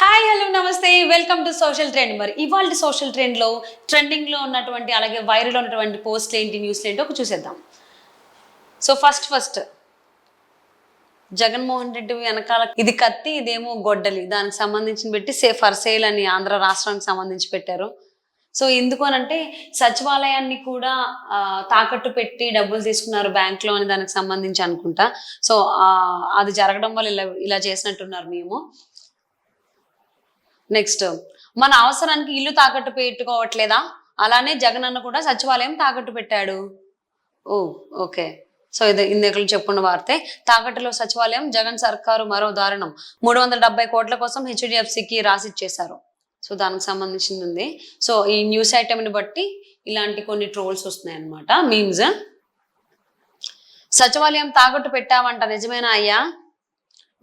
Hi hello నమస్తే welcome to social trend. మరి ఇవాళ సోషల్ ట్రెండ్లో ట్రెండింగ్లో ఉన్నటువంటి అలాగే వైరల్ ఉన్నటువంటి పోస్ట్లు ఏంటి న్యూస్లు ఏంటి ఒక చూసేద్దాం. సో ఫస్ట్ జగన్మోహన్ రెడ్డి వెనకాల ఇది కత్తి ఇదేమో గొడ్డలి, దానికి సంబంధించిన పెట్టి ఫర్ సేల్ అని ఆంధ్ర రాష్ట్రానికి సంబంధించి పెట్టారు. సో ఎందుకు అనంటే సచివాలయాన్ని కూడా తాకట్టు పెట్టి డబ్బులు తీసుకున్నారు బ్యాంక్లో అని దానికి సంబంధించి అనుకుంటా. సో అది జరగడం వల్ల ఇలా చేసినట్టున్నారు. మేము నెక్స్ట్ మన అవసరానికి ఇల్లు తాకట్టు పెట్టుకోవట్లేదా, అలానే జగన్ అన్న కూడా సచివాలయం తాకట్టు పెట్టాడు. ఓకే. సో ఇది ఇందులో చెప్పుకున్న వార్తే. తాకట్టులో సచివాలయం, జగన్ సర్కారు మరో దారుణం. 370 కోట్ల కోసం హెచ్డిఎఫ్సికి రాసిచ్చేశారు. సో దానికి సంబంధించింది ఉంది. సో ఈ న్యూస్ ఐటమ్ని బట్టి ఇలాంటి కొన్ని ట్రోల్స్ వస్తున్నాయి అన్నమాట, మీమ్స్. సచివాలయం తాకట్టు పెట్టావంట, నిజమేనా అయ్యా?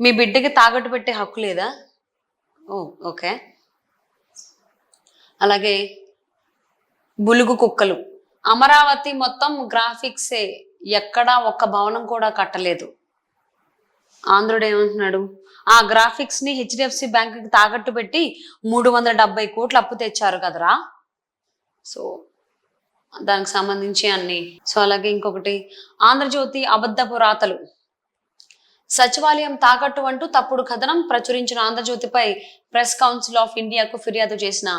మీ బిడ్డకి తాకట్టు పెట్టే హక్కు లేదా? ఓకే. అలాగే బులుగు కుక్కలు, అమరావతి మొత్తం గ్రాఫిక్సే, ఎక్కడా ఒక్క భవనం కూడా కట్టలేదు. ఆంధ్రుడు ఏమంటున్నాడు, ఆ గ్రాఫిక్స్ ని హెచ్డిఎఫ్సి బ్యాంకుకి తాకట్టు పెట్టి 370 కోట్లు అప్పు తెచ్చారు కదరా. సో దానికి సంబంధించి అన్ని. సో అలాగే ఇంకొకటి, ఆంధ్రజ్యోతి అబద్ధపు రాతలు, సచివాలయం తాకట్టు అంటూ తప్పుడు కథనం ప్రచురించిన ఆంధ్రజ్యోతిపై ప్రెస్ కౌన్సిల్ ఆఫ్ ఇండియాకు ఫిర్యాదు చేసిన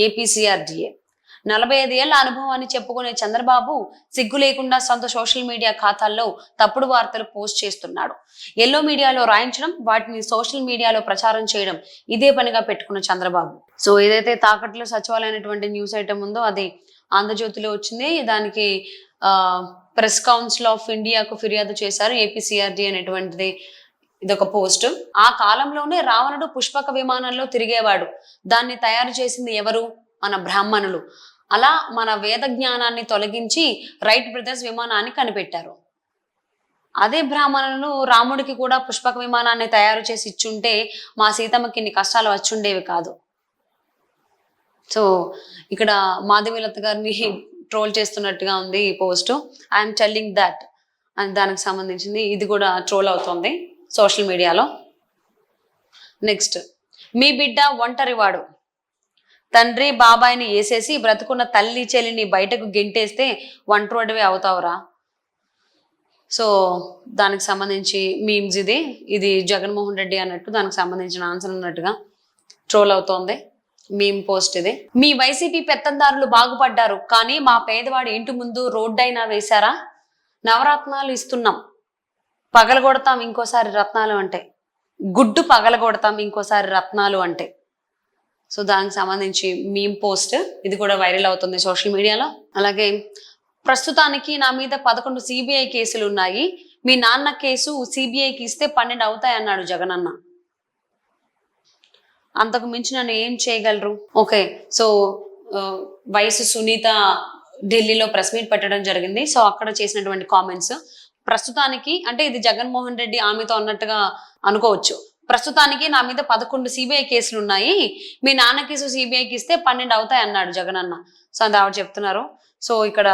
ఏపీసీఆర్డీఏ. 45 ఏళ్ల అనుభవాన్ని చెప్పుకునే చంద్రబాబు సిగ్గు లేకుండా సొంత సోషల్ మీడియా ఖాతాల్లో తప్పుడు వార్తలు పోస్ట్ చేస్తున్నాడు. ఎల్లో మీడియాలో రాయించడం, వాటిని సోషల్ మీడియాలో ప్రచారం చేయడం ఇదే పనిగా పెట్టుకున్న చంద్రబాబు. సో ఏదైతే తాకట్టులో సచివాలయం అనేటువంటి న్యూస్ ఐటమ్ ఉందో అది ఆంధ్రజ్యోతిలో వచ్చింది. దానికి ప్రెస్ కౌన్సిల్ ఆఫ్ ఇండియాకు ఫిర్యాదు చేశారు ఏపీసీఆర్డీ అనేటువంటిది. ఇదొక పోస్ట్. ఆ కాలంలోనే రావణుడు పుష్పక విమానంలో తిరిగేవాడు, దాన్ని తయారు చేసింది ఎవరు? మన బ్రాహ్మణులు. అలా మన వేద జ్ఞానాన్ని తొలగించి రైట్ బ్రదర్స్ విమానాన్ని కనిపెట్టారు. అదే బ్రాహ్మణులు రాముడికి కూడా పుష్పక విమానాన్ని తయారు చేసి ఇచ్చుంటే మా సీతమ్మకి ఇన్ని కష్టాలు వచ్చుండేవి కాదు. సో ఇక్కడ మాధవీలత గారిని ట్రోల్ చేస్తున్నట్టుగా ఉంది ఈ పోస్ట్. ఐఎమ్ టెల్లింగ్ దట్ అని దానికి సంబంధించింది. ఇది కూడా ట్రోల్ అవుతుంది సోషల్ మీడియాలో. నెక్స్ట్, మీ బిడ్డ ఒంటరివాడు, తండ్రి బాబాయిని వేసేసి బ్రతుకున్న తల్లి చెల్లిని బయటకు గెంటేస్తే ఒంటరివాడివే అవుతావురా. సో దానికి సంబంధించి మీమ్స్ ఇది జగన్మోహన్ రెడ్డి అన్నట్టు దానికి సంబంధించిన ఆన్సర్ అన్నట్టుగా ట్రోల్ అవుతోంది మీమ్ పోస్ట్ ఇది. మీ వైసీపీ పెత్తందారులు బాగుపడ్డారు, కానీ మా పేదవాడి ఇంటి ముందు రోడ్డైనా వేశారా? నవరత్నాలు ఇస్తున్నాం, పగలగొడతాం ఇంకోసారి రత్నాలు అంటే, గుడ్డు పగలగొడతాం ఇంకోసారి రత్నాలు అంటే. సో దానికి సంబంధించి మీమ్ పోస్ట్ ఇది కూడా వైరల్ అవుతుంది సోషల్ మీడియాలో. అలాగే ప్రస్తుతానికి నా మీద 11 సిబిఐ కేసులు ఉన్నాయి, మీ నాన్న కేసు సిబిఐకి ఇస్తే 12 అవుతాయి అన్నాడు జగన్ అన్న. అంతకు మించి నన్ను ఏం చేయగలరు? ఓకే. సో వయసు సునీత ఢిల్లీలో ప్రెస్ మీట్ పెట్టడం జరిగింది. సో అక్కడ చేసినటువంటి కామెంట్స్, ప్రస్తుతానికి అంటే ఇది జగన్మోహన్ రెడ్డి ఆమెతో అన్నట్టుగా అనుకోవచ్చు. ప్రస్తుతానికి నా మీద 11 సిబిఐ కేసులు ఉన్నాయి, మీ నాన్న కేసు సిబిఐకి ఇస్తే 12 అవుతాయి అన్నాడు జగన్ అన్న. సో అది ఆవిడ చెప్తున్నారు. సో ఇక్కడ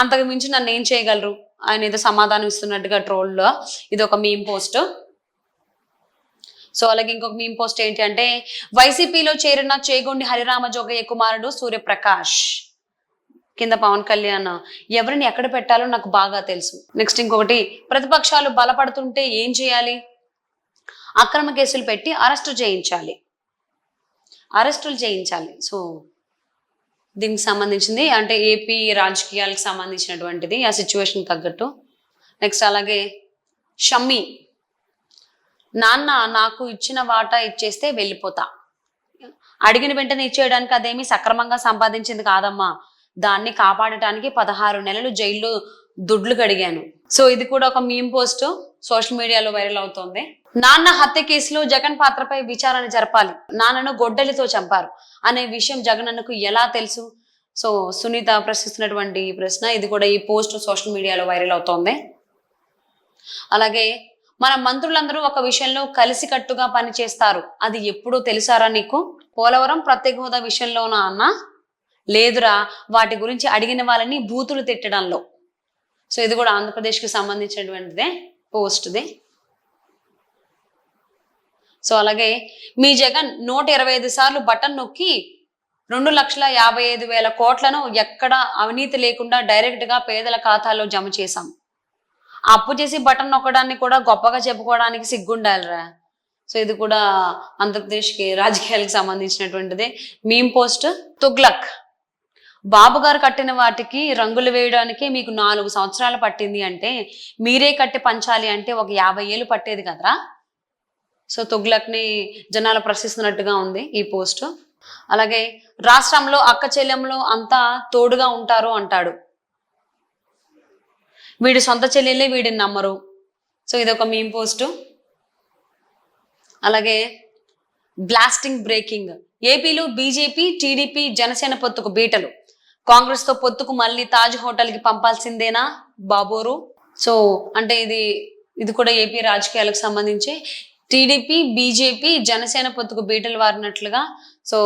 అంతకు మించి నన్ను ఏం చేయగలరు ఆయన ఏదో సమాధానం ఇస్తున్నట్టుగా ట్రోల్లో ఇది ఒక మీమ్ పోస్ట్. సో అలాగే ఇంకొక మీమ్ పోస్ట్ ఏంటి అంటే, వైసీపీలో చేరిన చేగొండి హరిరామ జోగయ్య కుమారుడు సూర్యప్రకాష్, కింద పవన్ కళ్యాణ్, ఎవరిని ఎక్కడ పెట్టాలో నాకు బాగా తెలుసు. నెక్స్ట్ ఇంకొకటి, ప్రతిపక్షాలు బలపడుతుంటే ఏం చేయాలి? అక్రమ కేసులు పెట్టి అరెస్టులు చేయించాలి. సో దీనికి సంబంధించింది అంటే ఏపీ రాజకీయాలకు సంబంధించినటువంటిది, ఆ సిచ్యువేషన్ తగ్గట్టు. నెక్స్ట్ అలాగే షమ్మి, నాన్న నాకు ఇచ్చిన వాటా ఇచ్చేస్తే వెళ్ళిపోతా, అడిగిన వెంటనే ఇచ్చేయడానికి అదేమి సక్రమంగా సంపాదించింది కాదమ్మా, దాన్ని కాపాడటానికి 16 నెలలు జైల్లో దుడ్లు కడిగాను. సో ఇది కూడా ఒక మీమ్ పోస్ట్ సోషల్ మీడియాలో వైరల్ అవుతోంది. నాన్న హత్య కేసులో జగన్ పాత్రపై విచారణ జరపాలి, నాన్నను గొడ్డలితో చంపారు అనే విషయం జగన్ అన్నకు ఎలా తెలుసు? సో సునీత ప్రశ్నిస్తున్నటువంటి ప్రశ్న, ఇది కూడా ఈ పోస్ట్ సోషల్ మీడియాలో వైరల్ అవుతోంది. అలాగే మన మంత్రులందరూ ఒక విషయంలో కలిసికట్టుగా పనిచేస్తారు, అది ఎప్పుడూ తెలుసారా నీకు? పోలవరం ప్రత్యేక హోదా విషయంలోనా అన్న? లేదురా, వాటి గురించి అడిగిన వాళ్ళని బూతులు తిట్టడంలో. సో ఇది కూడా ఆంధ్రప్రదేశ్కి సంబంధించినటువంటిదే పోస్ట్ది. సో అలాగే మీ జగన్ 125 సార్లు బటన్ నొక్కి 2,55,000 కోట్లను ఎక్కడ అవినీతి లేకుండా డైరెక్ట్ గా పేదల ఖాతాలో జమ చేశాం. అప్పు చేసి బటన్ నొక్కడాన్ని కూడా గొప్పగా చెప్పుకోవడానికి సిగ్గుండాలిరా. సో ఇది కూడా ఆంధ్రప్రదేశ్ కి రాజకీయాలకు సంబంధించినటువంటిదే. Meme post Tughlaq. బాబు గారు కట్టిన వాటికి రంగులు వేయడానికి మీకు 4 సంవత్సరాలు పట్టింది అంటే మీరే కట్టి పంచాలి అంటే ఒక 50 ఏళ్ళు పట్టేది కదరా. సో తుగ్లక్ ని జనాలు ప్రశ్నిస్తున్నట్టుగా ఉంది ఈ పోస్ట్. అలాగే రాష్ట్రంలో అక్క చెల్లెంలో అంతా తోడుగా ఉంటారు అంటాడు. వీడి సొంత చెల్లెళ్ళే వీడిని నమ్మరు. సో ఇదొక మీమ్ పోస్ట్. అలాగే బ్లాస్టింగ్ బ్రేకింగ్. ఏపీలో బీజేపీ టీడీపీ జనసేన పొత్తుకు బీటలు. కాంగ్రెస్ తో పొత్తుకు మళ్ళీ తాజ్ హోటల్ కి పంపాల్సిందేనా బాబోరు. సో అంటే ఇది కూడా ఏపీ రాజకీయాలకు సంబంధించి టీడీపీ బీజేపీ జనసేన పొత్తుకు బీటలు వారినట్లుగా. సో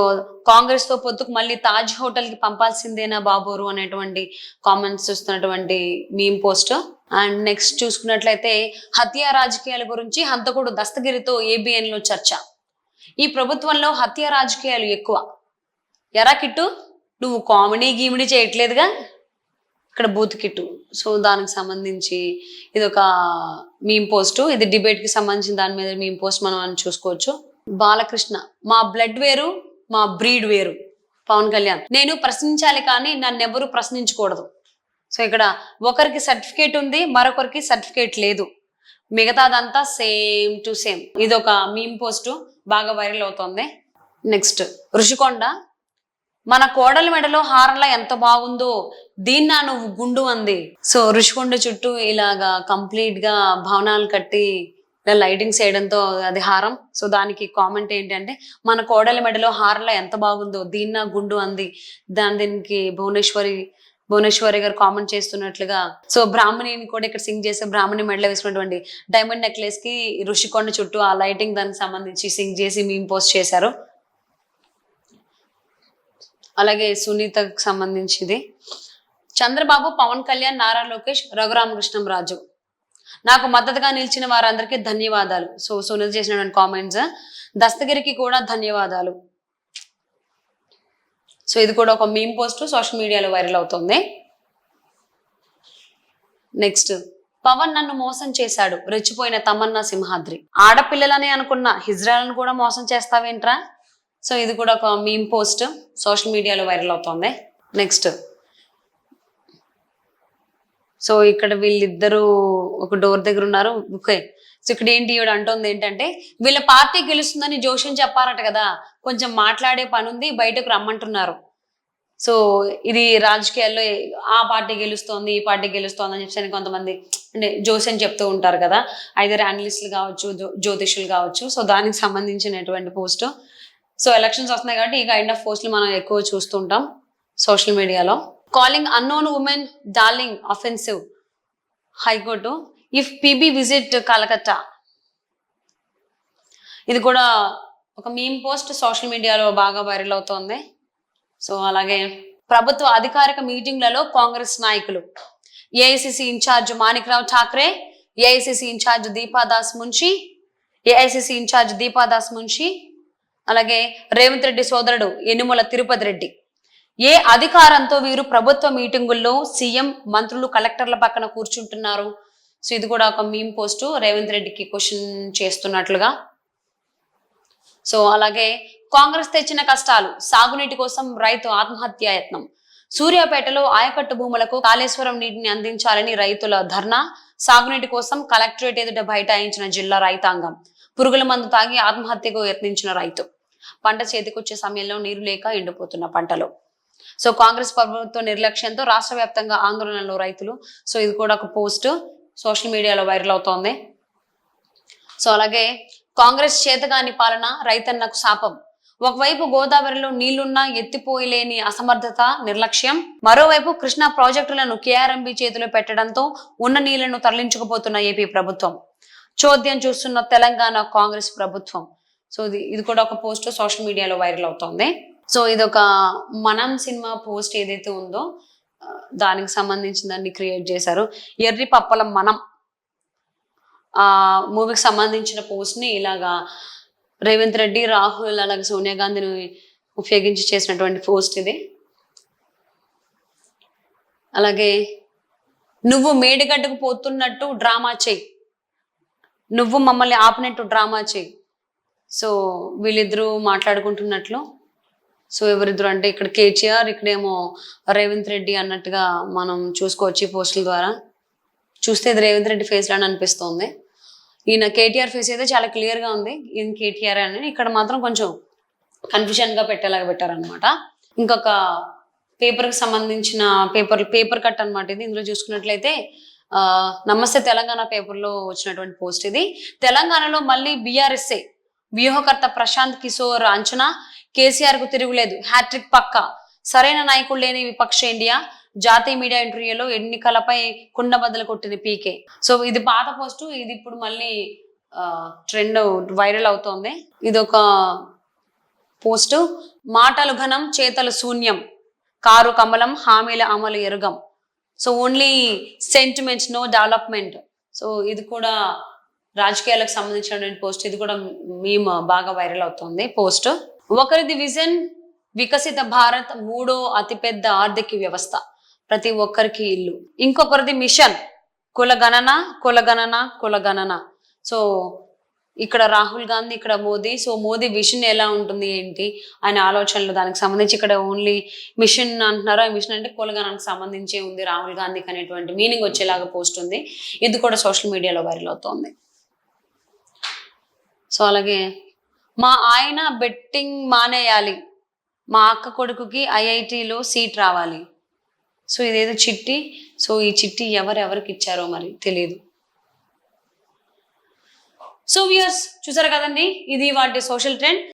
కాంగ్రెస్ తో పొత్తుకు మళ్ళీ తాజ్ హోటల్ కి పంపాల్సిందేనా బాబోరు అనేటువంటి కామెంట్స్ చూస్తున్నటువంటి మీమ్ పోస్ట్. అండ్ నెక్స్ట్ చూసుకున్నట్లయితే హత్య రాజకీయాల గురించి హంతకుడు దస్తగిరితో ఏబిఎన్ లో చర్చ. ఈ ప్రభుత్వంలో హత్య రాజకీయాలు ఎక్కువ. ఎరా కిట్టు నువ్వు కామెడీ గీమిడీ చేయట్లేదుగా, ఇక్కడ బూత్ కిట్టు. సో దానికి సంబంధించి ఇది ఒక మీమ్ పోస్ట్. ఇది డిబేట్ కి సంబంధించిన దాని మీద మీమ్ పోస్ట్ మనం చూసుకోవచ్చు. బాలకృష్ణ. మా బ్లడ్ వేరు మా బ్రీడ్ వేరు. పవన్ కళ్యాణ్. నేను ప్రశ్నించాలి కానీ నన్నెవరూ ప్రశ్నించకూడదు. సో ఇక్కడ ఒకరికి సర్టిఫికేట్ ఉంది, మరొకరికి సర్టిఫికేట్ లేదు, మిగతాదంతా సేమ్ టు సేమ్. ఇది ఒక మీమ్ పోస్ట్ బాగా వైరల్ అవుతోంది. నెక్స్ట్ ఋషికొండ. మన కోడలి మెడలో హారంలా ఎంత బాగుందో దీన్నా నువ్వు గుండు అంది. సో ఋషికొండ చుట్టూ ఇలాగా కంప్లీట్ గా భవనాలు కట్టి లైటింగ్స్ వేయడంతో అది హారం. సో దానికి కామెంట్ ఏంటంటే మన కోడలి మెడలో హారంలా ఎంత బాగుందో దీన్నా గుండు అంది. దీనికి భువనేశ్వరి గారు కామెంట్ చేస్తున్నట్లుగా. సో బ్రాహ్మణిని కూడా ఇక్కడ సింగ్ చేసే బ్రాహ్మణి మెడలో వేసుకున్నటువంటి డైమండ్ నెక్లెస్ కి ఋషికొండ చుట్టూ ఆ లైటింగ్ దానికి సంబంధించి సింగ్ చేసి మీమ్ పోస్ట్ చేశారు. అలాగే సునీతకు సంబంధించింది. చంద్రబాబు పవన్ కళ్యాణ్ నారా లోకేష్ రఘురామకృష్ణంరాజు. నాకు మద్దతుగా నిలిచిన వారందరికీ ధన్యవాదాలు. సో సునీత చేసినటువంటి కామెంట్స్. దస్తగిరికి కూడా ధన్యవాదాలు. సో ఇది కూడా ఒక మీమ్ పోస్ట్ సోషల్ మీడియాలో వైరల్ అవుతుంది. నెక్స్ట్ పవన్ నన్ను మోసం చేశాడు రెచ్చిపోయిన తమన్నా సింహాద్రి. ఆడపిల్లలని అనుకున్న హిజ్రాలను కూడా మోసం చేస్తావేంట్రా. సో ఇది కూడా ఒక మీమ్ పోస్ట్ సోషల్ మీడియాలో వైరల్ అవుతుంది. నెక్స్ట్ సో ఇక్కడ వీళ్ళిద్దరూ ఒక డోర్ దగ్గర ఉన్నారు. ఓకే. సో ఇక్కడ ఏంటి ఈవిడ అంటుంది ఏంటంటే వీళ్ళ పార్టీ గెలుస్తుందని జోష్యం చెప్పారట కదా, కొంచెం మాట్లాడే పని ఉంది బయటకు రమ్మంటున్నారు. సో ఇది రాజకీయాల్లో ఆ పార్టీ గెలుస్తోంది ఈ పార్టీ గెలుస్తోంది అని చెప్పి కొంతమంది అంటే జోష్యం చెప్తూ ఉంటారు కదా, ఐదర్ అనలిస్టులు కావచ్చు జ్యోతిషులు కావచ్చు. సో దానికి సంబంధించినటువంటి పోస్ట్. సో ఎలక్షన్స్ వస్తున్నాయి కాబట్టి ఈ కైండ్ ఆఫ్ పోస్టులు మనం ఎక్కువ చూస్తుంటాం సోషల్ మీడియాలో. Calling unknown women darling offensive high court ఇఫ్ పిబి విజిట్ కలకత్తా. ఇది కూడా ఒక మీమ్ పోస్ట్ సోషల్ మీడియాలో బాగా వైరల్ అవుతోంది. సో అలాగే ప్రభుత్వ అధికారిక మీటింగ్లలో కాంగ్రెస్ నాయకులు. ఏఐసిసి ఇన్ఛార్జ్ మాణిక్రావు ఠాక్రే, ఏఐసిసి ఇన్ఛార్జ్ దీపాదాస్ మున్షి, అలాగే రేవంత్ రెడ్డి సోదరుడు యనుమల తిరుపతి రెడ్డి. ఏ అధికారంతో వీరు ప్రభుత్వ మీటింగుల్లో సీఎం మంత్రులు కలెక్టర్ల పక్కన కూర్చుంటున్నారు. సో ఇది కూడా ఒక మీమ్ పోస్ట్ రేవంత్ రెడ్డికి క్వశ్చన్ చేస్తున్నట్లుగా. సో అలాగే కాంగ్రెస్ తెచ్చిన కష్టాలు సాగునీటి కోసం రైతు ఆత్మహత్యాయత్నం. సూర్యాపేటలో ఆయకట్టు భూములకు కాళేశ్వరం నీటిని అందించాలని రైతుల ధర్నా. సాగునీటి కోసం కలెక్టరేట్ ఎదుట బైఠాయించిన జిల్లా రైతాంగం. పురుగుల మందు తాగి ఆత్మహత్యకు యత్నించిన రైతు. పంట చేతికొచ్చే సమయంలో నీరు లేక ఎండిపోతున్న పంటలు. సో కాంగ్రెస్ ప్రభుత్వ నిర్లక్ష్యంతో రాష్ట్ర వ్యాప్తంగా ఆందోళనలో రైతులు. సో ఇది కూడా ఒక పోస్ట్ సోషల్ మీడియాలో వైరల్ అవుతోంది. సో అలాగే కాంగ్రెస్ చేతగాని పాలన రైతన్నకు శాపం. ఒకవైపు గోదావరిలో నీళ్లున్నా ఎత్తిపోయలేని అసమర్థత నిర్లక్ష్యం, మరోవైపు కృష్ణా ప్రాజెక్టులను కేఆర్ఎంబీ చేతిలో పెట్టడంతో ఉన్న నీళ్లను తరలించుకుపోతున్న ఏపీ ప్రభుత్వం. చోద్యం చూస్తున్న తెలంగాణ కాంగ్రెస్ ప్రభుత్వం. సో ఇది కూడా ఒక పోస్ట్ సోషల్ మీడియాలో వైరల్ అవుతోంది. సో ఇది ఒక మనం సినిమా పోస్ట్ ఏదైతే ఉందో దానికి సంబంధించిన దాన్ని క్రియేట్ చేశారు. ఎర్రి పప్పలం మనం ఆ మూవీకి సంబంధించిన పోస్ట్ ని ఇలాగా రేవంత్ రెడ్డి, రాహుల్ అలాగే సోనియా గాంధీని ఉపయోగించి చేసినటువంటి పోస్ట్ ఇది. అలాగే నువ్వు మేడిగడ్డకు పోతున్నట్టు డ్రామా చెయ్యి, నువ్వు మమ్మల్ని ఆపినట్టు డ్రామా చెయ్యి. సో వీళ్ళిద్దరూ మాట్లాడుకుంటున్నట్లు. సో ఎవరిద్దరు అంటే ఇక్కడ కేటీఆర్, ఇక్కడేమో రేవంత్ రెడ్డి అన్నట్టుగా మనం చూసుకోవచ్చు ఈ పోస్టుల ద్వారా. చూస్తే ఇది రేవంత్ రెడ్డి ఫేస్ లాని అనిపిస్తోంది. ఈయన కేటీఆర్ ఫేస్ అయితే చాలా క్లియర్గా ఉంది, ఈయన కేటీఆర్ అని. ఇక్కడ మాత్రం కొంచెం కన్ఫ్యూజన్గా పెట్టేలాగా పెట్టారనమాట. ఇంకొక పేపర్కి సంబంధించిన పేపర్ కట్ అనమాట ఇది. ఇందులో చూసుకున్నట్లయితే నమస్తే తెలంగాణ పేపర్లో వచ్చినటువంటి పోస్ట్ ఇది. తెలంగాణలో మళ్ళీ బీఆర్ఎస్ఏ వ్యూహకర్త ప్రశాంత్ కిషోర్ అంచనా, కేసీఆర్ కు తిరుగులేదు, హ్యాట్రిక్ పక్క, సరైన నాయకుడు లేని విపక్ష ఇండియా, జాతీయ మీడియా ఇంటర్వ్యూలో ఎన్నికలపై కుండబద్దలు కొట్టింది పీకే. సో ఇది పాత పోస్టు, ఇది ఇప్పుడు మళ్ళీ ట్రెండ్ వైరల్ అవుతోంది. ఇది ఒక పోస్టు. మాటలు ఘనం, చేతలు శూన్యం, కారు కమలం, హామీల అమలు ఎరుగం. So only sentiments, no development. So ఇది కూడా రాజకీయాలకు సంబంధించినటువంటి పోస్ట్. ఇది కూడా మేము బాగా వైరల్ అవుతుంది పోస్ట్. ఒకరిది విజన్ వికసిత భారత్, 3వ అతిపెద్ద ఆర్థిక వ్యవస్థ, ప్రతి ఒక్కరికి ఇల్లు. ఇంకొకరిది మిషన్ కులగణన కులగణన కులగణన. సో ఇక్కడ రాహుల్ గాంధీ, ఇక్కడ మోదీ. సో మోదీ విషన్ ఎలా ఉంటుంది ఏంటి ఆయన ఆలోచనలు, దానికి సంబంధించి ఇక్కడ ఓన్లీ మిషన్ అంటున్నారు. ఆ మిషన్ అంటే కులగణనకు సంబంధించి ఉంది రాహుల్ గాంధీకి అనేటువంటి మీనింగ్ వచ్చేలాగా పోస్ట్ ఉంది. ఇది కూడా సోషల్ మీడియాలో వైరల్ అవుతోంది. సో అలాగే మా ఆయన బెట్టింగ్ మానేయాలి, మా అక్క కొడుకుకి ఐఐటిలో సీట్ రావాలి. సో ఇదేదో చిట్టి. సో ఈ చిట్టి ఎవరెవరికి ఇచ్చారో మరి తెలియదు. సో వ్యూయర్స్ చూసారు కదండి, ఇది వాటి సోషల్ ట్రెండ్.